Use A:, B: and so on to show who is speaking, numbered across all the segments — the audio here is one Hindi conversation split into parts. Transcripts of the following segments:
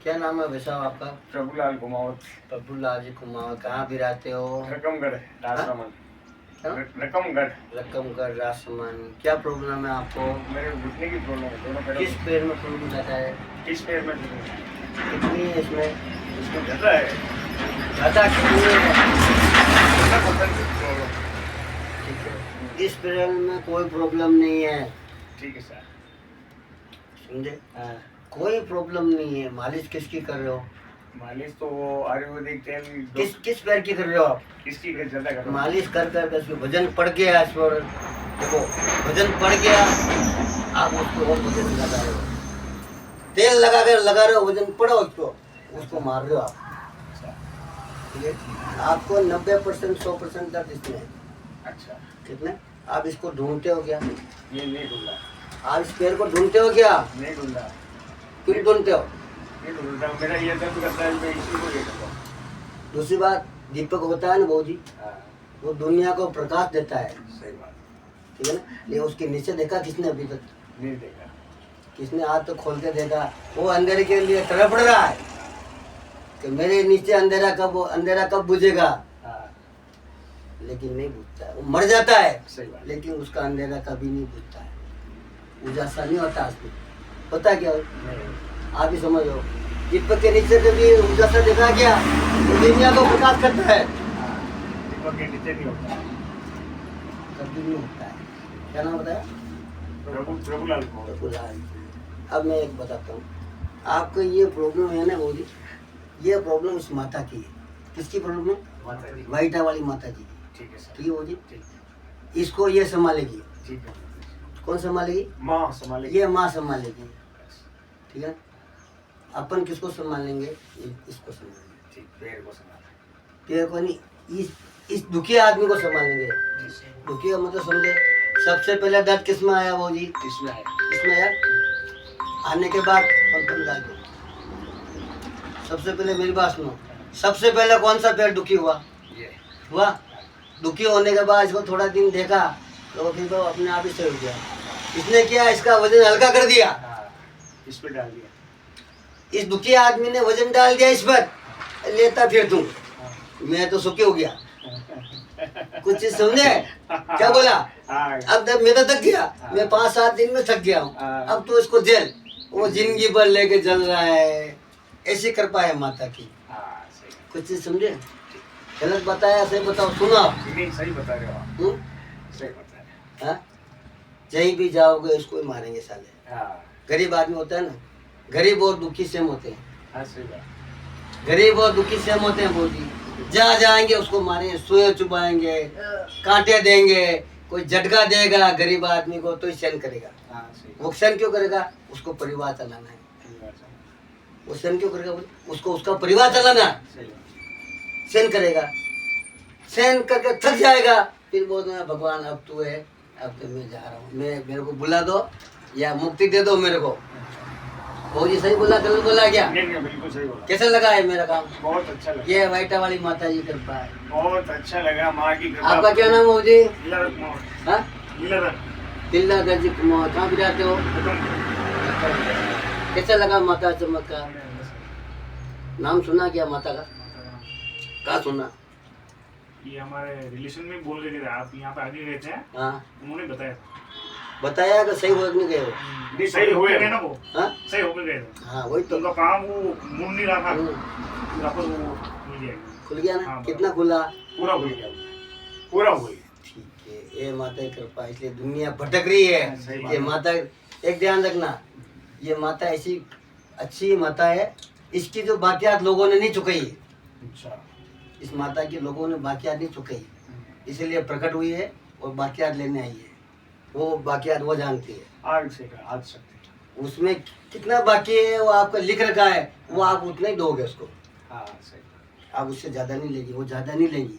A: क्या नाम है वैसा आपका?
B: प्रभुलाल कुमावत।
A: प्रभुलाल जी कुमावत। कहाँ भी रहते हो?
B: रकमगढ़ राजसमंद।
A: क्या?
B: रकमगढ़।
A: रकमगढ़ राजसमंद। क्या प्रॉब्लम है आपको?
B: मेरे घुटने की प्रॉब्लम है, दोनों पैरों
A: किस पैर में प्रॉब्लम रहता है?
B: इस पैर में
A: कितनी है इसमें?
B: इसमें ज्यादा है।
A: ज्यादा कितनी है?
B: 50% प्रॉब्लम।
A: ठीक है, इस पैर में कोई प्रॉब्लम नहीं है।
B: ठीक है सर।
A: समझे?
B: हाँ।
A: कोई प्रॉब्लम नहीं है। मालिश किसकी कर रहे हो?
B: मालिश तो आयुर्वेदिक तेल
A: किस पैर की कर रहे हो आप?
B: किसकी ज्यादा कर रहा हूँ।
A: मालिश कर कर इसमें वजन पड़ गया इस पर। देखो वजन पड़ गया, आप उसको और वजन लगा रहे हो। तेल लगा रहे हो, वजन पड़ा उसको मार रहे हो आप। ठीक है, आपको 90% 100% दर्द इसमें है।
B: अच्छा।
A: कितने? आप इसको ढूंढते हो क्या?
B: ये नहीं ढूंढा।
A: आप इस पैर को ढूंढते हो क्या?
B: नहीं ढूंढा।
A: क्यों ढूंढते हो?
B: नहीं ढूंढा, मेरा ये दर्द करता है, मैं इसी को ये करता हूँ।
A: दूसरी बात, दीपक होता है ना बहू जी,
B: हाँ,
A: वो दुनिया को प्रकाश देता है।
B: सही बात।
A: ठीक है ना? लेकिन उसके नीचे देखा किसने अभी तक?
B: नहीं देखा।
A: किसने हाथ तो खोल के देखा? वो अंधेरे के लिए तड़प रहा है कि मेरे नीचे अंधेरा कब बुझेगा।
B: हाँ,
A: लेकिन नहीं बुझता है, वो मर जाता है।
B: सही बात।
A: लेकिन उसका अंधेरा कभी नहीं बुझता है। उजासा नहीं होता उसमें। पता क्या हो?
B: नहीं।
A: आप ही समझो, दीपक के नीचे कभी उजासा देखा क्या? वो दुनिया को प्रकाश करता है।
B: हाँ, दीपक के नीचे नहीं होता।
A: कभी नहीं होता है। क्या नाम बताया?
B: प्रभुलाल को।
A: प्रभुलाल। अब मैं एक बताता हूँ आपको, ये प्रॉब्लम है ना मोदी, ये प्रॉब्लम इस माता की है। किसकी प्रॉब्लम है?
B: माता जी।
A: वाइटा वाली माता जी की।
B: ठीक है सर।
A: ठीक है मोदी,
B: ठीक।
A: इसको ये संभालेगी।
B: ठीक है।
A: कौन संभालेगी?
B: माँ संभालेगी।
A: ये माँ संभालेगी। ठीक है, अपन किसको संभालेंगे? इसको संभालेंगे।
B: ठीक, पैर को संभाल।
A: पैर को नहीं, इस दुखी आदमी को संभालेंगे। दुखी का मतलब समझे? सबसे पहले दर्द किसमें आया वो जी?
B: इसमें है।
A: इसमें आया। आने के बाद सबसे पहले मेरी बात सुनो, सबसे पहले कौन सा पैर दुखी हुआ?
B: ये
A: हुआ। दुखी होने के बाद इसको थोड़ा दिन देखा तो फिर तो अपने आप ही सही हो गया। इसने क्या, इसका वजन हल्का कर दिया।
B: हाँ, इस पे डाल दिया।
A: इस दुखी आदमी ने वजन डाल दिया इस पर, लेता फिर तुम। मैं तो सुखी हो गया। कुछ चीज समझे क्या बोला?
B: हाँ,
A: अब मैं तो थक गया, मैं 5-7 दिन में थक गया हूँ। अब तो इसको जेल, वो जिंदगी भर लेके चल रहा है। ऐसी कृपा है माता की।
B: हाँ, सही।
A: कुछ चीज समझे? गलत बताया सही बताओ, सुनो आप।
B: नहीं, सही बता रहे हो आप। सही बता रहे
A: हाँ, कहीं भी जाओगे इसको ही मारेंगे साले।
B: हो। हाँ,
A: गरीब आदमी होता है ना, गरीब और दुखी सेम होते हैं।
B: हाँ, सही बात।
A: गरीब और दुखी सेम होते हैं बोल जी। जहाँ जाएंगे उसको मारेंगे, सुए चुबाएंगे, कांटे देंगे, कोई झटका देगा गरीब आदमी को तो ही सहन करेगा।
B: हाँ, सही।
A: वो सहन क्यों करेगा? उसको परिवार चलाना है। वो सहन क्यों करेगा? उसको उसका परिवार चलाना है।
B: सही बात।
A: सहन करेगा, सहन करके थक जाएगा, फिर बोलना भगवान अब तू है, अब तो मैं जा रहा हूँ, मेरे को बुला दो या मुक्ति दे दो मेरे को। वो जी सही बोला, गलत बोला क्या?
B: नहीं, बिल्कुल सही बोला।
A: कैसा लगा है मेरा काम?
B: बहुत अच्छा लगा।
A: ये वाइटा वाली माता जी कृपा है।
B: बहुत अच्छा लगा, माँ की कृपा।
A: आपका क्या नाम है जी?
B: लीलाधर कुमार।
A: हाँ,
B: लीलाधर।
A: लीलाधर जी कुमार। कहाँ भी जाते हो? कैसा लगा माता चमत्कार? नाम सुना क्या माता का? कहाँ सुना?
B: ये हमारे रिलेशन में बोल रहे थे, आप यहाँ पे आगे रहते हैं।
A: हाँ,
B: उन्होंने बताया।
A: बताया कि सही हो नहीं गए हो?
B: नहीं, सही हो गए ना वो।
A: हाँ,
B: सही हो गए थे।
A: हाँ वही तो।
B: उनका काम वो मुड़ नहीं रहा था,
A: हम्म,
B: पर वो खुल गया।
A: खुल गया ना?
B: हाँ,
A: कितना खुला?
B: पूरा हो गया। पूरा हो गया।
A: ठीक है, ये माता की कृपा, इसलिए दुनिया भटक रही है।
B: सही बात
A: ये
B: है।
A: माता, एक ध्यान रखना, ये माता ऐसी अच्छी माता है, इसकी जो बाकियात लोगों ने नहीं चुकाई है।
B: अच्छा।
A: इस माता की लोगों ने बाकियात नहीं चुकाई, इसीलिए प्रकट हुई है और बाकियात लेने आई है। वो बाकियात वो जानती है।
B: आज सकते।
A: उसमें कितना बाकी है वो आपका लिख रखा है, वो आप उतना ही दोगे उसको।
B: हाँ, सही।
A: आप उससे ज़्यादा नहीं लेगी, वो ज़्यादा नहीं लेगी।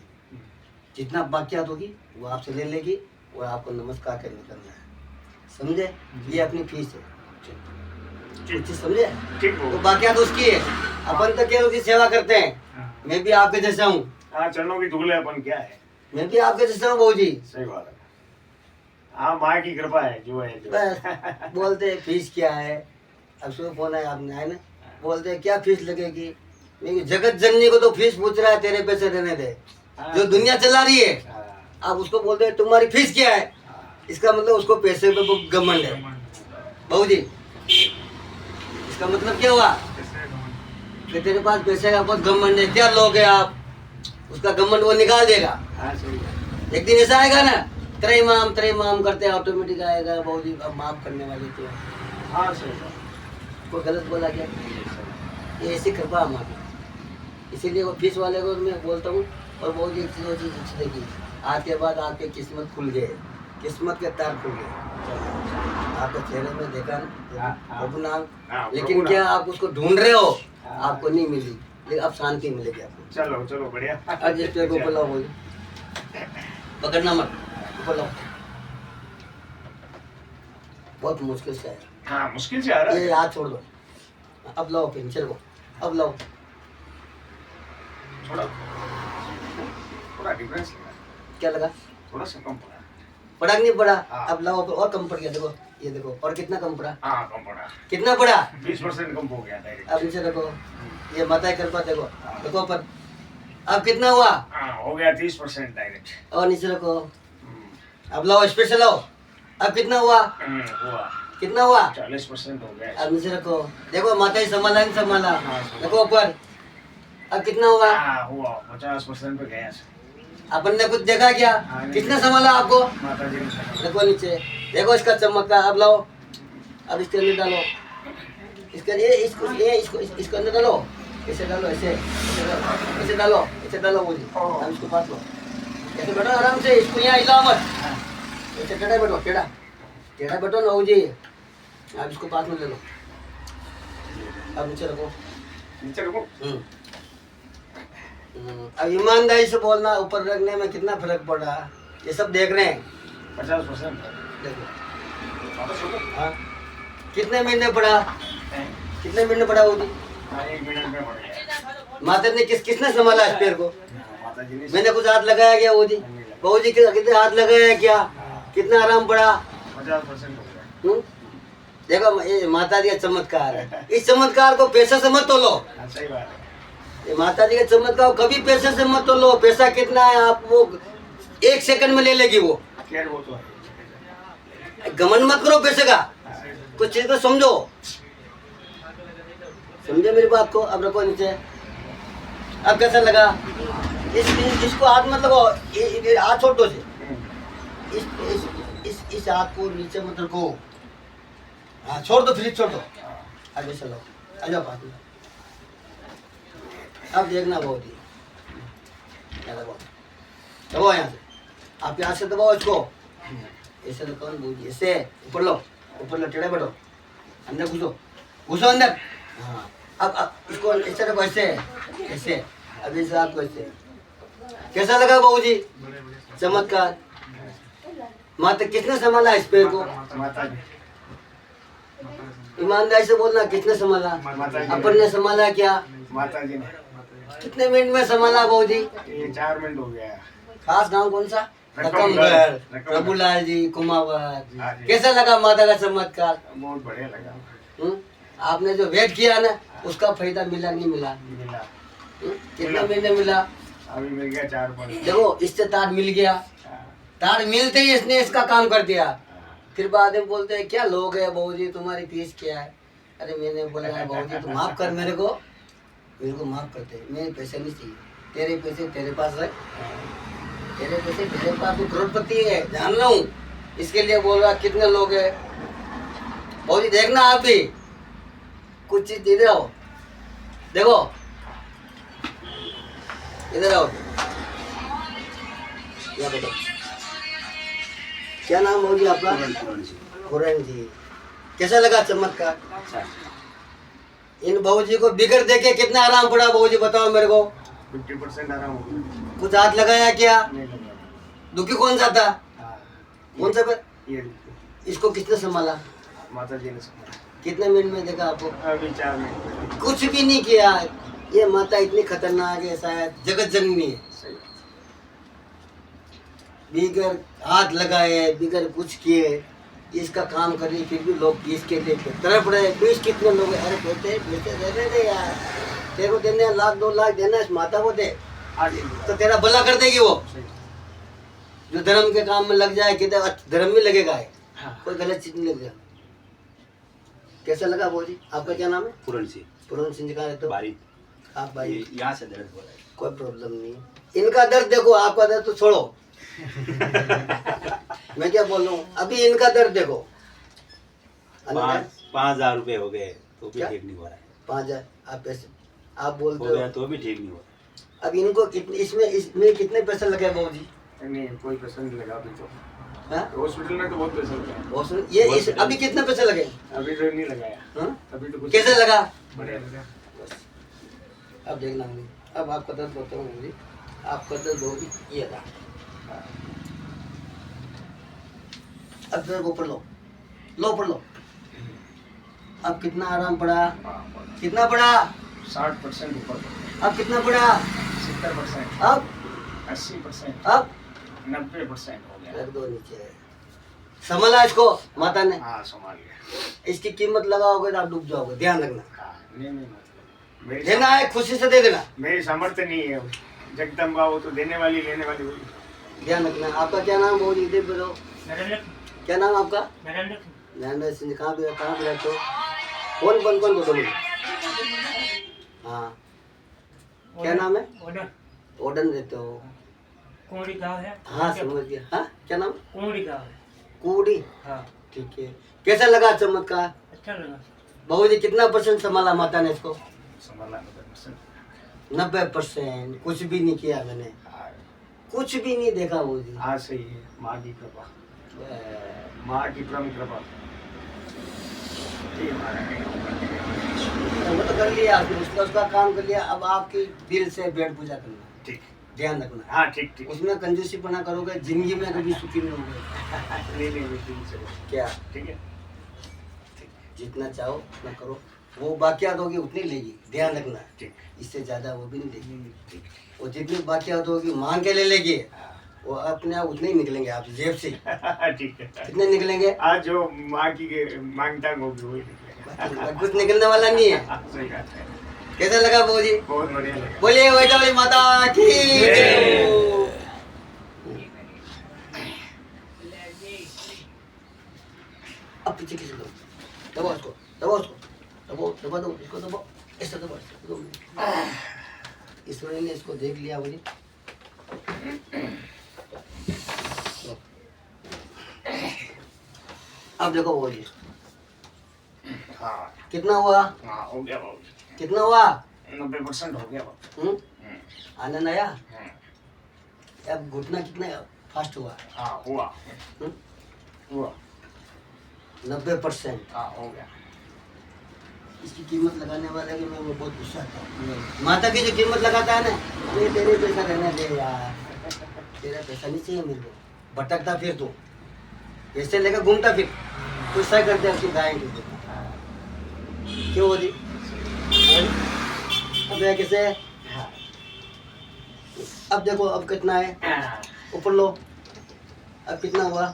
A: जितना बाकियात होगी वो आपसे ले लेगी और आपको नमस्कार कर निकलना है। समझे? ये अपनी फीस है।
B: ठीक।
A: चीज समझे?
B: ठीक
A: तो
B: हो।
A: बाकियात उसकी है, अपन तो केवल उसकी सेवा करते हैं।
B: हाँ।
A: मैं भी आपके जैसा हूँ।
B: हाँ, चरणों की धूल है, अपन क्या है।
A: मैं भी आपके जैसा हूँ बहू जी।
B: सही बात है। हाँ, माँ की कृपा है जो है जो।
A: बस बोलते हैं फीस क्या है। अब सुबह फोन आया, आपने आए ना, बोलते हैं क्या फीस लगेगी। मैं कहा, जगत जननी को तो फीस पूछ रहा है, तेरे पैसे रहने दे। जो दुनिया चला रही है आप उसको बोलते हैं तुम्हारी फीस क्या है, इसका मतलब उसको पैसे पे बहुत घमंड है। बहू जी इसका मतलब क्या हुआ कि तेरे पास पैसे का बहुत घमंड है, क्या लोग है आप, उसका घमंड वो निकाल देगा।
C: हाँ सही है।
A: एक दिन ऐसा आएगा ना, त्रय माम करते ऑटोमेटिक आएगा। बहू जी अब माफ करने वाले तो
C: हाँ सही है।
A: कोई गलत बोला क्या, ये ऐसी कृपा हमारी। इसीलिए वो फीस वाले को मैं बोलता हूँ। और बहुत ही एक चीज़ अच्छी देखी, आज के बाद आपके किस्मत खुल गए, किस्मत के तार खुल गए। आपके चेहरे में देखा ना
C: हाँ,
A: प्रभु नाम,
C: हाँ,
A: लेकिन
C: प्रभु
A: क्या आप उसको ढूंढ रहे हो,
C: हाँ।
A: आपको नहीं मिली, लेकिन अब शांति मिलेगी आपको।
C: चलो चलो बढ़िया।
A: अब जिस पे ऊपर लाओ, बोलिए पकड़ना मत, ऊपर लाओ। बहुत मुश्किल से है
C: हाँ मुश्किल से आ रहा
A: ये,
C: है।
A: हाथ छोड़ दो। अब लाओ पेंसिल को, अब लाओ।
C: थोड़ा थोड़ा डिफरेंस लगा,
A: क्या लगा,
C: थोड़ा सा कम पड़ा।
A: पड़ा कि नहीं पड़ा।
C: हाँ।
A: अब लाओ और कम पड़ गया, देखो ये देखो, और कितना कम पड़ा,
C: हाँ कम पड़ा,
A: कितना पड़ा।
C: 20% कम हो गया डायरेक्ट।
A: अब नीचे देखो, ये माता कृपा देखो, देखो पर अब कितना हुआ,
C: हाँ हो गया 30% डायरेक्ट।
A: और नीचे रखो। अब लाओ स्पेशल लाओ, अब कितना हुआ,
C: हुआ
A: कितना हुआ।
C: 40% हो गया।
A: अब नीचे रखो, देखो माता ही संभाला नहीं संभाला।
C: हाँ,
A: देखो ऊपर, अब कितना हुआ।
C: हाँ हुआ 50% पे गया।
A: अपन ने कुछ देखा क्या,
C: हाँ, नहीं।
A: कितना संभाला आपको।
C: माता जी ने सका।
A: देखो नीचे, देखो इसका चमकता। अब लाओ, अब इसके अंदर डालो, इसके इसको अंदर डालो, ऐसे डालो, ऐसे डालो मुझे। अब इसको पास लो, ऐसे बैठो आराम से, इसको यहाँ हिलाओ मत, ऐसे टेढ़ा बैठो, टेढ़ा बैठो ना जी। अब इसको पास में ले लो, अब नीचे रखो।
C: नीचे रुको।
A: अब ईमानदारी से बोलना, ऊपर रखने में कितना फर्क पड़ा, ये सब देख रहे हैं।
C: 50%।
A: देखो
C: वापस रुको।
A: हाँ, कितने महीने पड़ा, कितने महीने पड़ा वो जी।
C: हाँ 1 मिनट में पड़ गया।
A: माता ने किसने संभाला इस पैर को,
C: माता जी ने
A: मैंने कुछ हाथ लगाया क्या वो जी, बहू जी कितने हाथ लगाया क्या, कितना आराम पड़ा।
C: 50% हो गया।
A: देखो ये माता जी का चमत्कार है, इस चमत्कार को पैसे से मत तोलो।
C: हाँ सही बात है।
A: ये माता जी का चमत्कार को कभी पैसे से मत तोलो। पैसा कितना है आप वो 1 सेकंड में ले लेगी वो,
C: खैर वो तो है।
A: घमंड मत करो पैसे का, कुछ चीज को समझो, समझे मेरी बात को। अब रखो नीचे। अब कैसा लगा, इसको हाथ मत लगाओ, हाथ छोड़ दो से, इस हाथ को नीचे मत रखो। हाँ छोड़ दो, फ्रिज छोड़ दो। अब ऐसा लो, आ जाओ पास में। अब देखना बहुत ही दबाओ यहाँ से, आप यहाँ से दबाओ इसको, ऐसे रखो बहुत, ऐसे ऊपर लो, टेढ़ा बैठो, अंदर घुसो अंदर। हाँ अब इसको ऐसे रखो, ऐसे अब इस आपको ऐसे। कैसा लगा बहू जी चमत्कार, माता किसने संभाला इस पैर को।
C: माता जी।
A: ईमानदारी से बोलना, किसने संभाला,
C: माता जी।
A: अपन ने संभाला क्या,
C: माता जी ने।
A: कितने मिनट में संभाला बहू जी।
C: ये 4 मिनट हो गया।
A: खास गांव कौन सा,
C: रकमगढ़।
A: रकमगढ़, प्रभुलाल जी कुमावत।
C: हाँ जी।
A: कैसा लगा माता का चमत्कार।
C: बहुत बढ़िया लगा।
A: आपने जो वेट किया ना उसका फायदा मिला नहीं मिला।
C: मिला।
A: कितने महीने मिला,
C: अभी मिल गया 4
A: देखो इससे तार मिल गया, तार मिलते ही इसने इसका काम कर दिया। फिर बाद में बोलते हैं क्या लोग है बहू जी तुम्हारी फीस क्या है। अरे मैंने बोला बहू जी तो माफ कर मेरे को माफ करते, मेरे पैसे नहीं चाहिए, तेरे पैसे तेरे पास है, तेरे पैसे तेरे पास, तो करोड़पति है जान रहा हूँ, इसके लिए बोल रहा। कितने लोग है बहू जी, देखना आप भी कुछ चीज इधर आओ, देखो इधर आओ, क्या बताओ क्या नाम बहू जी आपका। पूरन जी। कैसा लगा चमत्कार। इन बहू जी को बिगड़ देके कितना आराम पड़ा बहू जी बताओ मेरे को।
C: 50% आराम हो गया।
A: कुछ हाथ लगाया क्या,
C: नहीं लगा।
A: दुखी कौन सा था,
C: हाँ।
A: कौन सा पर,
C: ये
A: इसको किसने संभाला,
C: माता जी ने संभाला।
A: कितने मिनट में देखा आपको,
C: अभी 4 मिनट।
A: कुछ भी नहीं किया। ये माता इतनी खतरनाक है, शायद जगत जननी है।
C: सही।
A: बिगर हाथ लगाए, बिगर कुछ किए इसका काम कर रही फिर भी लोग इसके लिए तरफ रहे। फीस कितने लोग हैं? अरे पैसे पैसे दे दे यार, तेरे को देने 1 लाख 2 लाख देना इस माता को दे
C: आगे
A: तो तेरा भला कर देगी वो।
C: सही।
A: जो धर्म के काम में लग जाए किधर धर्म में लगेगा है,
C: हाँ।
A: कोई गलत चीज नहीं लगेगा। कैसा लगा बोली? आपका क्या नाम है?
D: पूरण सिंह
A: पूर्ण सिंह जी, कहाँ रहते हो
D: बारी
A: आप भाई?
D: यहाँ से दर्द हो रहा है।
A: कोई प्रॉब्लम नहीं, इनका दर्द देखो, आपका दर्द तो छोड़ो। मैं क्या बोल रहा हूँ, अभी इनका दर्द देखो।
D: 5,000 रुपए हो गए तो भी
A: क्या?
D: ठीक नहीं हो रहा है।
A: 5,000 आप पैसे आप
D: हो
A: बोलते
D: गया
A: हो।
D: तो भी ठीक नहीं हो रहा
A: अब इनको कितने इसमें कितने पैसे लगे बाबू जी?
C: नहीं कोई पैसा नहीं लगा अभी तो।
A: हाँ?
C: हॉस्पिटल में तो बहुत पैसा लगा।
A: और सुन, ये इस अभी कितने पैसे लगे?
C: अभी तो नहीं लगाया।
A: हाँ?
C: अभी तो कुछ
A: कैसे लगा?
C: बढ़िया।
A: अब देखना होगी। अब आपका दर्द होता हूँ, आपका दर्द होगी ये था। अब दर्द ऊपर लो, लो ऊपर लो। अब कितना आराम पड़ा? कितना पड़ा?
C: 60% ऊपर।
A: अब कितना पड़ा?
C: 70%।
A: अब
C: 80%।
A: अब
C: 90% हो गया।
A: कर दो नीचे। संभाला इसको माता ने।
C: हाँ संभाल गया।
A: इसकी कीमत लगाओगे तो आप डूब जाओगे, ध्यान रखना।
C: हाँ नहीं मतलब मेरी
A: देना है खुशी से दे देना,
C: मेरी सामर्थ्य नहीं है। जगदम्बा वो तो देने वाली लेने वाली हुई।
A: ध्यान रखना। आपका क्या नाम बोल इधर बोलो, क्या नाम है आपका? नरेंद्र सिंह। कहाँ भी रहते हो? कौन कौन कौन बोलो मुझे? हाँ क्या नाम है? ओडन रहते हो?
E: कुंवरी गाँव है।
A: हाँ समझ गया। हाँ क्या नाम?
E: कुंवरी गाँव है।
A: कुड़ी।
E: हाँ
A: ठीक है। कैसा लगा चमत्कार?
E: अच्छा लगा।
A: बाबू जी कितना % संभाला माता ने इसको?
C: संभाला 90%।
A: 90%। कुछ भी नहीं किया मैंने, कुछ भी नहीं देखा बाबू जी।
C: हाँ सही है। माँ की कृपा, माँ की परम कृपा। ये हमारा है।
A: वो तो कर लिया आपने, उसका काम कर लिया। अब आपकी दिल से पेट पूजा करना,
C: ठीक।
A: ध्यान रखना।
C: हाँ ठीक ठीक।
A: उसमें कंजूसी पना करोगे जिंदगी में कभी सुखी नहीं होगे।
C: नहीं ठीक से
A: क्या?
C: ठीक है।
A: जितना चाहो उतना करो, वो बाकियात होगी उतनी लेगी, ध्यान रखना।
C: ठीक।
A: इससे ज्यादा वो भी नहीं देगी।
C: ठीक।
A: वो जितनी बाकियात होगी मांग के ले लेगी, वो अपने आप उतने ही निकलेंगे आप जेब से।
C: ठीक है।
A: कितने निकलेंगे?
C: आज जो माँ की मांगता होगी वही निकलेगा।
A: कुछ निकलने वाला नहीं है।
C: सही बात है।
A: कैसा लगा बाबू जी?
C: बहुत बढ़िया लगा।
A: बोलिए वैशाली माता की जय। अब पीछे किसी को दबाओ, उसको दबाओ, उसको दबा दो, इसको दबाओ, ऐसा दबाओ, इसको दबाओ। ईश्वरी ने इसको देख लिया मुझे। अब देखो बाबू जी
C: हाँ
A: कितना हुआ?
C: हाँ हो गया बाबू।
A: कितना हुआ?
C: 90% हो गया बाबू।
A: आनंद आया? अब घुटना कितना फास्ट हुआ?
C: हाँ हुआ। हुआ
A: 90%।
C: हाँ हो गया।
A: इसकी कीमत लगाने वाले की मैं बहुत गुस्सा आता हूँ। माता की जो कीमत लगाता है ना, ये तेरे पैसा रहने दे यार, तेरा पैसा नहीं चाहिए मेरे को। भटकता फिर तू पैसे लेकर घूमता फिर, गुस्सा करते उसकी गाय के। क्यों हो जी? अब है कैसे? अब देखो अब कितना है, ऊपर लो। अब कितना हुआ?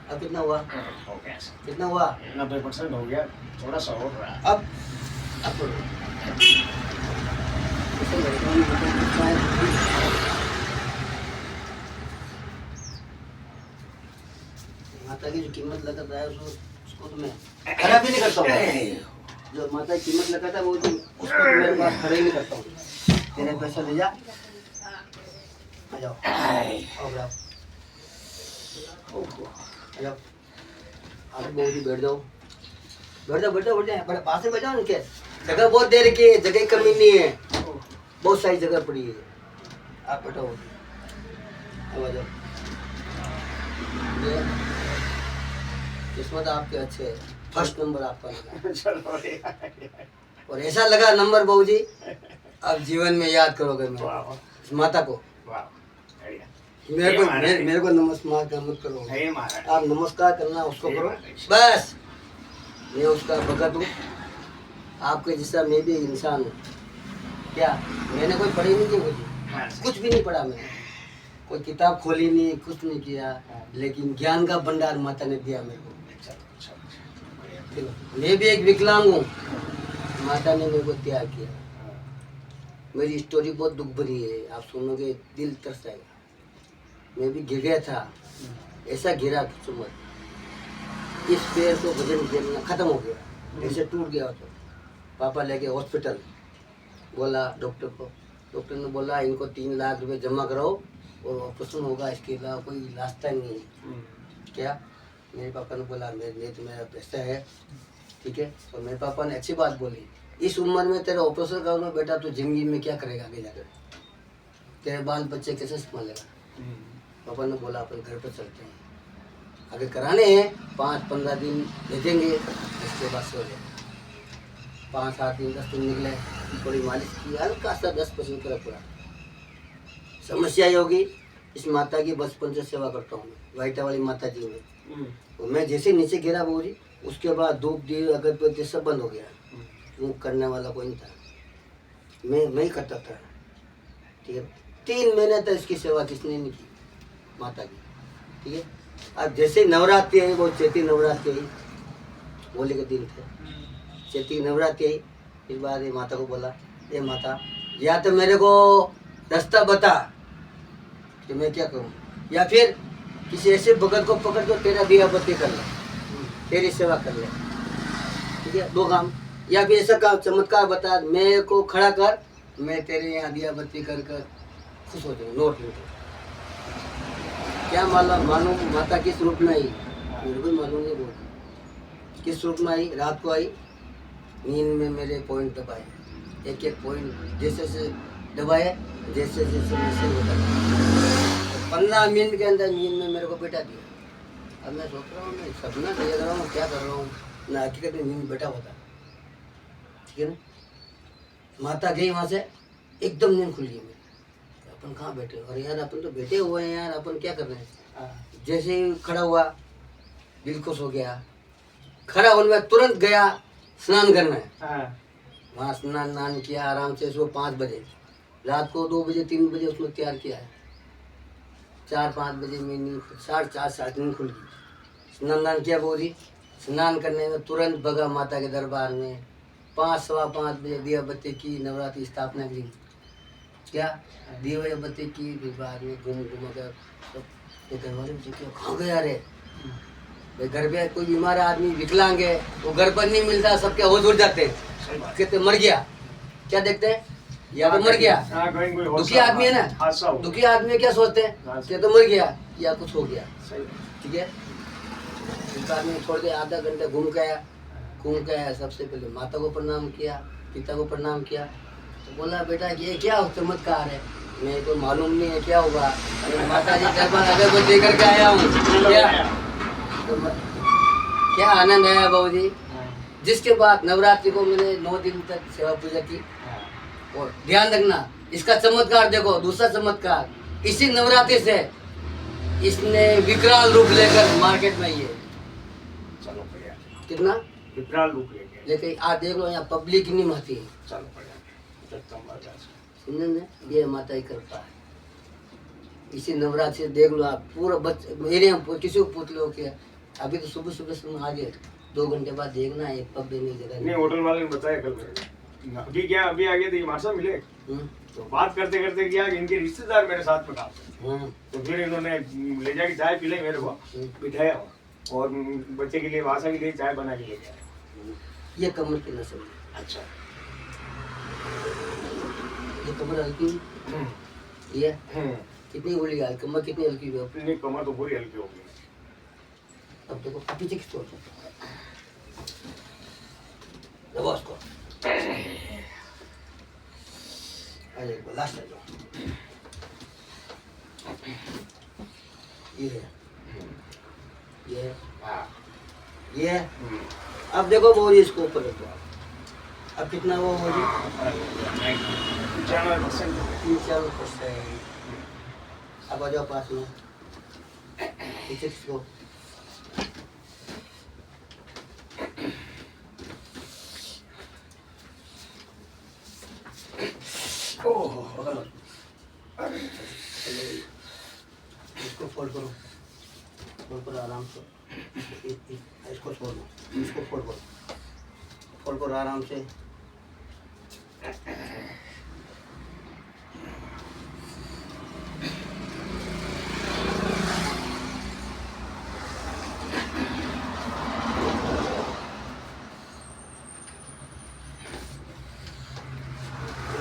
A: अब कितना हुआ?
C: हो गया।
A: कितना हुआ?
C: 90% हो गया। थोड़ा सा और रहा।
A: अब माता की जो कीमत लगाता है उसको तो मैं खड़ा भी नहीं करता हूँ। जो माता की कीमत लगाता है वो तो उसको तो मेरे पास खड़े ही नहीं करता हूँ। तेरे पैसा ले जा, आ जाओ, आओ जाओ, आ जाओ। आप बहुत ही बैठ जाओ, बैठ जाओ, बैठ जाओ, बैठ जाओ, बड़े पास में बैठ जाओ। उनके जगह बहुत देर की है, जगह की कमी नहीं है, बहुत सारी जगह पड़ी है। आप बैठो, अब आ जाओ। ये किस्मत आपके अच्छे है, फर्स्ट नंबर आपका लगा।
C: चलो
A: और ऐसा लगा नंबर बहू जी, अब जीवन में याद करोगे मेरे
C: वाह
A: माता को।
C: वाह बढ़िया।
A: मेरे को नमस्कार मत करो,
C: हे महाराज।
A: आप नमस्कार करना उसको
C: हे
A: करो
C: महाराज।
A: बस। मैं उसका भगत हूँ, आपके जैसा मैं भी इंसान हूँ। क्या मैंने कोई पढ़ी नहीं की मुझे, कुछ भी नहीं पढ़ा मैंने, कोई किताब खोली नहीं, कुछ नहीं किया,
C: हाँ।
A: लेकिन ज्ञान का भंडार माता ने दिया मेरे को।
C: अच्छा अच्छा बढ़िया।
A: देखो, मैं भी एक विकलांग हूँ, माता ने मेरे को तैयार किया।
C: हाँ,
A: मेरी स्टोरी बहुत दुख भरी है, आप सुनोगे दिल तरस आएगा। मैं भी गिर गया था, ऐसा गिरा पूछो मत। इस पैर को वजन गिरना खत्म हो गया, ऐसे टूट गया तो पापा लेके हॉस्पिटल, बोला डॉक्टर को, डॉक्टर ने बोला इनको 3 लाख रुपए जमा कराओ और ऑपरेशन होगा, इसके अलावा कोई रास्ता ही नहीं है। क्या? मेरे पापा ने बोला मेरे तो मेरा पैसा है, ठीक है। और मेरे पापा ने अच्छी बात बोली, इस उम्र में तेरा ऑपरेशन करूँगा बेटा, तो जिंदगी में क्या करेगा आगे जाकर, तेरे बाल बच्चे कैसे संभालेगा। पापा ने बोला अपन घर पर चलते हैं, अगर कराने हैं 5-15 दिन भेजेंगे, इसके बाद सो जाए। 5-7 दिन 10 दिन निकले, थोड़ी मालिश की, हल्का सा 10% फर्क पड़ा। समस्या ये होगी, इस माता की बचपन से सेवा करता हूँ मैं, वाइटा वाली माता जी में। और मैं जैसे नीचे गिरा बोरी, उसके बाद धूप दी अगरबत्ती सब बंद हो गया, क्यों करने वाला कोई नहीं था, मैं ही करता था, ठीक है। 3 महीने तक इसकी सेवा किसने नहीं की माता की, ठीक है। अब जैसे नवरात्रि आई, वो चैती नवरात्रि आई, होली के दिन थे, चैती नवरात्रि आई, फिर बाद ये माता को बोला, ये माता या तो मेरे को रास्ता बता कि मैं क्या करूँ, या फिर किसी ऐसे भगत को पकड़ कर तेरा दिया बत्ती कर ले, तेरी सेवा कर ले, ठीक है। 2 काम, या फिर ऐसा काम चमत्कार बता, मेरे को खड़ा कर, मैं तेरे यहाँ दिया बत्ती कर कर खुश हो जाऊँ, नोट लेकर। क्या मालूम माता किस रूप में आई, मेरे को मालूम नहीं बोल किस रूप में आई। रात को आई, नींद में मेरे पॉइंट दबाए, एक एक पॉइंट जैसे जैसे दबाए, जैसे जैसे मैसेज होता था। 15 मिनट के अंदर नींद में मेरे को बैठा दिया। अब मैं सोच रहा हूँ, मैं सपना देख रहा हूँ, क्या कर रहा हूँ ना, हकीकत में नींद बैठा होता, ठीक है ना। माता गई वहाँ से, एकदम नींद खुल गई मेरी। अपन कहाँ बैठे, अरे यार अपन तो बैठे हुए हैं यार, अपन क्या कर रहे हैं। जैसे ही खड़ा हुआ, दिल खुश हो गया। खड़ा होने में तुरंत गया स्नान करने, वहाँ स्नान किया आराम से। सुबह 5 बजे, रात को 2 बजे 3 बजे उसमें तैयार किया है। 4-5 बजे में नींद, 4:30 खुल गई। स्नान किया बोरी, स्नान करने में तुरंत भगा माता के दरबार में। 5-5:15 बजे दिया बत्ती की, नवरात्रि स्थापना की, क्या दिया बत्ती की। फिर बाद में घूम कर सब घर वाले मुझे कहाँ गया रे भाई, घर पे कोई बीमार आदमी विकलांग है, वो घर पर नहीं मिलता, सबके होश उड़ जाते हैं, कहते मर गया। क्या देखते हैं, या तो मर गया, दुखी आदमी है ना, दुखी आदमी क्या सोचते हैं, क्या तो मर गया या कुछ हो गया, ठीक है। एक आदमी छोड़ के आधा घंटा घूम के आया, सबसे पहले माता को प्रणाम किया, पिता को प्रणाम किया, तो बोला बेटा ये क्या चमत्कार है, मैं तो मालूम नहीं है क्या होगा, माता जी दरबार अगरबत्ती करके आया हूँ, क्या आनंद आया बाबूजी। जिसके बाद नवरात्रि को मैंने 9 दिन तक सेवा पूजा की। और ध्यान रखना, इसका चमत्कार देखो, दूसरा चमत्कार, इसी नवरात्रि से इसने विकराल रूप लेकर मार्केट में ये
C: चलो बढ़िया,
A: कितना
C: विकराल रूप लेके,
A: लेकिन आज देख लो यहाँ पब्लिक नहीं महती है।
C: चलो बढ़िया, जगदम्बा दास।
A: समझे, ये माता ही करता है। इसी नवरात्रि से देख लो आप, पूरा बच्चे मेरे यहाँ किसी को पूछ लो क्या, अभी तो सुबह सुबह आ गए, 2 घंटे बाद देखना एक पब नहीं जगह
C: नहीं, होटल वाले ने बताया कल मेरे को। अभी क्या, अभी आगे थे हमारे साथ मिले, तो बात करते करते क्या कि इनके रिश्तेदार मेरे साथ में काम, तो फिर इन्होंने ले जाके चाय पिलाई मेरे को, बिठाया और बच्चे के लिए वासा के लिए चाय बना के ले गया।
A: ये कमर की नस्ल है।
C: अच्छा,
A: ये कमर हल्की, ये कितनी बोली यार, कमर कितनी हल्की हुई।
C: अपनी कमर तो पूरी हल्की हो गई।
A: अब देखो पीछे किस छोड़ दबा उसको, अरे लास्ट है जो ये है, ये है, ये है। अब देखो वो इसको ऊपर रखो आप, अब कितना वो हो जी 95%। अब आ जाओ पास में, पीछे किसको, आराम से। इसको छोड़ दो, इसको खोल दो, खोल करो आराम से।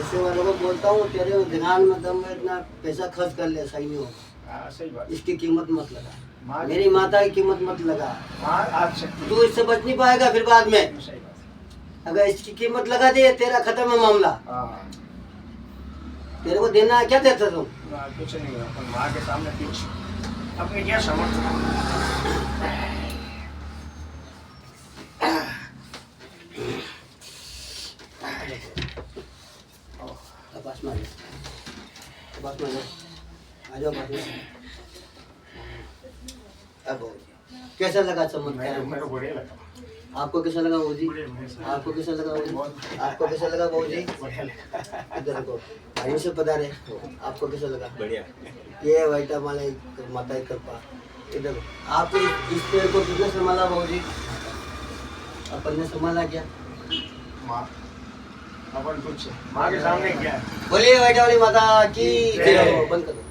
A: ऐसे वालों को बोलता हूँ तेरे दिमाग में दम में इतना पैसा खर्च कर ले, सही नहीं होगा।
C: हाँ सही बात।
A: इसकी कीमत मत लगा,
C: माँ
A: मेरी माता की कीमत मत लगा।
C: माँ आज शक्ति।
A: तू इससे बच नहीं पाएगा फिर बाद में।
C: सही बात।
A: अगर इसकी कीमत लगा दे तेरा खत्म है मामला।
C: हाँ
A: तेरे को देना है, क्या देता तुम?
C: कुछ नहीं हुआ, पर माँ के सामने कुछ अपने क्या समझ।
A: पास में आ जाओ, पास में आ जाओ, आ जाओ पास में। अब कैसा लगा चमत्कार?
C: मेरे को बढ़िया लगा।
A: आपको कैसा लगा बाबू जी? आपको कैसा लगा बाबू जी? आपको कैसा लगा बाबू जी?
C: बढ़िया लगा।
A: इधर देखो, भाइयों से पधारे। आपको कैसा लगा?
D: बढ़िया।
A: ये वाइटा माले माता की कृपा। इधर आपको इस पेड़ को कितने संभाला बाबू जी? अपन ने संभाला क्या?
C: माँ अपन कुछ माँ के सामने क्या है?
A: बोलिए वाइटा वाली माता की जय हो। बंद करो।